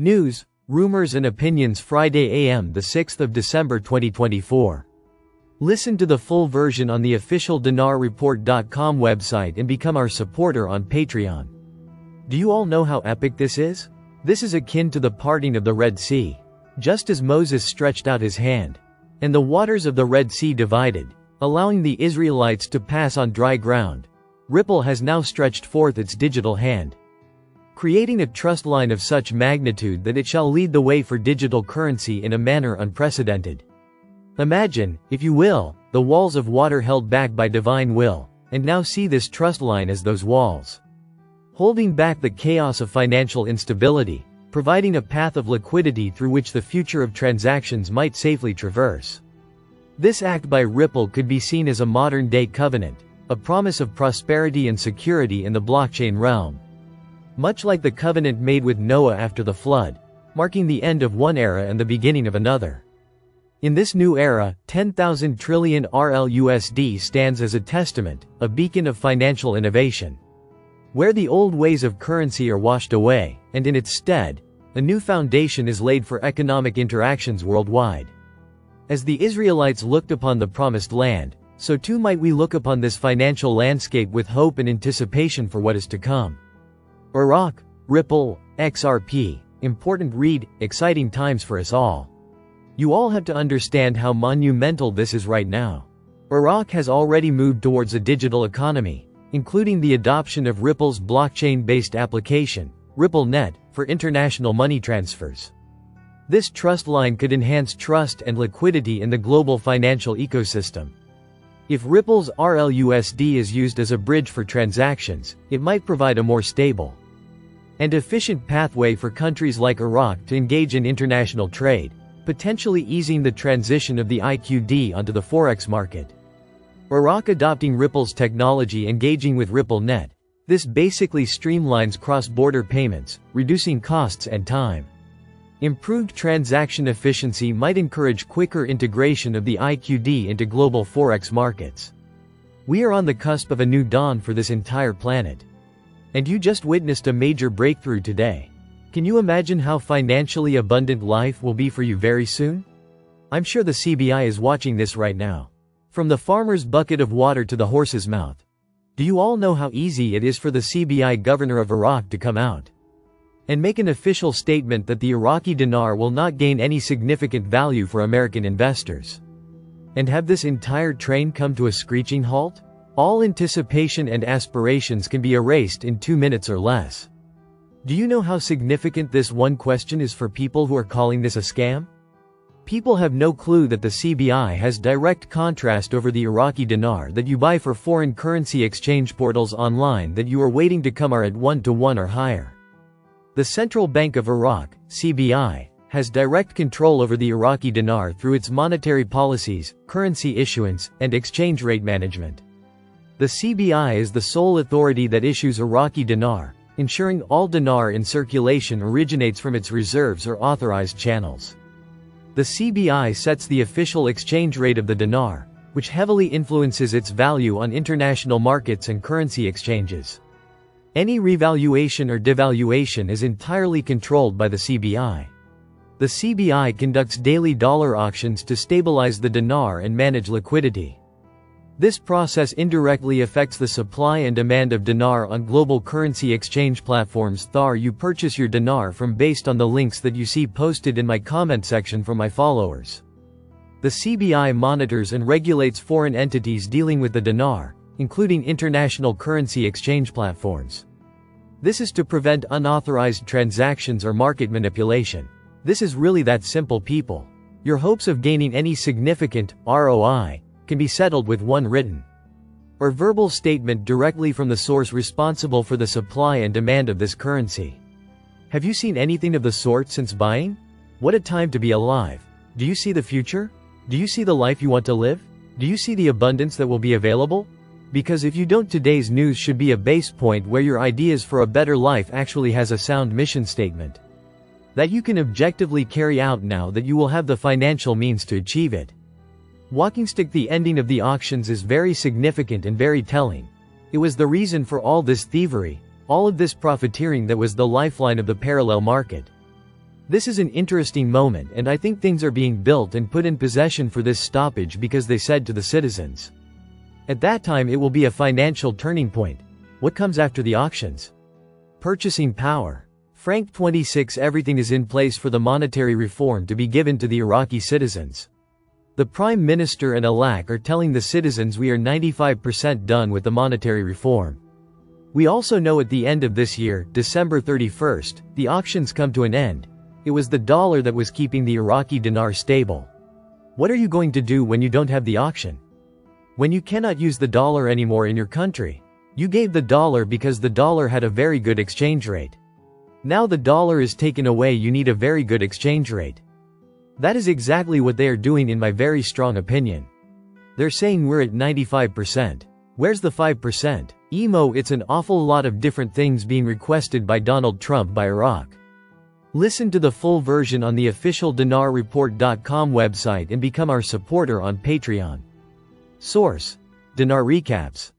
News, rumors and opinions Friday AM the 6th of December 2024. Listen to the full version on the official dinarreport.com website and become our supporter on Patreon. Do you all know how epic this is? This is akin to the parting of the Red Sea. Just as Moses stretched out his hand, and the waters of the Red Sea divided, allowing the Israelites to pass on dry ground, Ripple has now stretched forth its digital hand, creating a trust line of such magnitude that it shall lead the way for digital currency in a manner unprecedented. Imagine, if you will, the walls of water held back by divine will, and now see this trust line as those walls, holding back the chaos of financial instability, providing a path of liquidity through which the future of transactions might safely traverse. This act by Ripple could be seen as a modern-day covenant, a promise of prosperity and security in the blockchain realm. Much like the covenant made with Noah after the flood, marking the end of one era and the beginning of another. In this new era, 10,000 trillion RLUSD stands as a testament, a beacon of financial innovation, where the old ways of currency are washed away, and in its stead, a new foundation is laid for economic interactions worldwide. As the Israelites looked upon the promised land, so too might we look upon this financial landscape with hope and anticipation for what is to come. Iraq, Ripple, XRP, important read, exciting times for us all. You all have to understand how monumental this is right now. Iraq has already moved towards a digital economy, including the adoption of Ripple's blockchain-based application, RippleNet, for international money transfers. This trust line could enhance trust and liquidity in the global financial ecosystem. If Ripple's RLUSD is used as a bridge for transactions, it might provide a more stable and efficient pathway for countries like Iraq to engage in international trade, potentially easing the transition of the IQD onto the Forex market. Iraq adopting Ripple's technology engaging with RippleNet. This basically streamlines cross-border payments, reducing costs and time. Improved transaction efficiency might encourage quicker integration of the IQD into global Forex markets. We are on the cusp of a new dawn for this entire planet. And you just witnessed a major breakthrough today. Can you imagine how financially abundant life will be for you very soon? I'm sure the CBI is watching this right now. From the farmer's bucket of water to the horse's mouth. Do you all know how easy it is for the CBI governor of Iraq to come out and make an official statement that the Iraqi dinar will not gain any significant value for American investors? And have this entire train come to a screeching halt? All anticipation and aspirations can be erased in 2 minutes or less. Do you know how significant this one question is for people who are calling this a scam? People have no clue that the CBI has direct contrast over the Iraqi dinar that you buy for foreign currency exchange portals online that you are waiting to come are at 1-to-1 or higher. The Central Bank of Iraq, CBI, has direct control over the Iraqi dinar through its monetary policies, currency issuance, and exchange rate management. The CBI is the sole authority that issues Iraqi dinar, ensuring all dinar in circulation originates from its reserves or authorized channels. The CBI sets the official exchange rate of the dinar, which heavily influences its value on international markets and currency exchanges. Any revaluation or devaluation is entirely controlled by the CBI. The CBI conducts daily dollar auctions to stabilize the dinar and manage liquidity. This process indirectly affects the supply and demand of dinar on global currency exchange platforms. You purchase your dinar from based on the links that you see posted in my comment section from my followers. The CBI monitors and regulates foreign entities dealing with the dinar, including international currency exchange platforms. This is to prevent unauthorized transactions or market manipulation. This is really that simple, people. Your hopes of gaining any significant ROI can be settled with one written or verbal statement directly from the source responsible for the supply and demand of this currency. Have you seen anything of the sort since buying? What a time to be alive. Do you see the future? Do you see the life you want to live? Do you see the abundance that will be available? Because if you don't, today's news should be a base point where your ideas for a better life actually has a sound mission statement that you can objectively carry out now that you will have the financial means to achieve it. Walking stick. The ending of the auctions is very significant and very telling. It was the reason for all this thievery, all of this profiteering that was the lifeline of the parallel market. This is an interesting moment, and I think things are being built and put in possession for this stoppage because they said to the citizens. At that time it will be a financial turning point. What comes after the auctions? Purchasing power. Frank 26 Everything is in place for the monetary reform to be given to the Iraqi citizens. The Prime Minister and Alak are telling the citizens we are 95% done with the monetary reform. We also know at the end of this year, December 31st, the auctions come to an end. It was the dollar that was keeping the Iraqi dinar stable. What are you going to do when you don't have the auction? When you cannot use the dollar anymore in your country? You gave the dollar because the dollar had a very good exchange rate. Now the dollar is taken away, you need a very good exchange rate. That is exactly what they are doing in my very strong opinion. They're saying we're at 95%. Where's the 5%? Emo, it's an awful lot of different things being requested by Donald Trump by Iraq. Listen to the full version on the official dinarreport.com website and become our supporter on Patreon. Source: Dinar Recaps.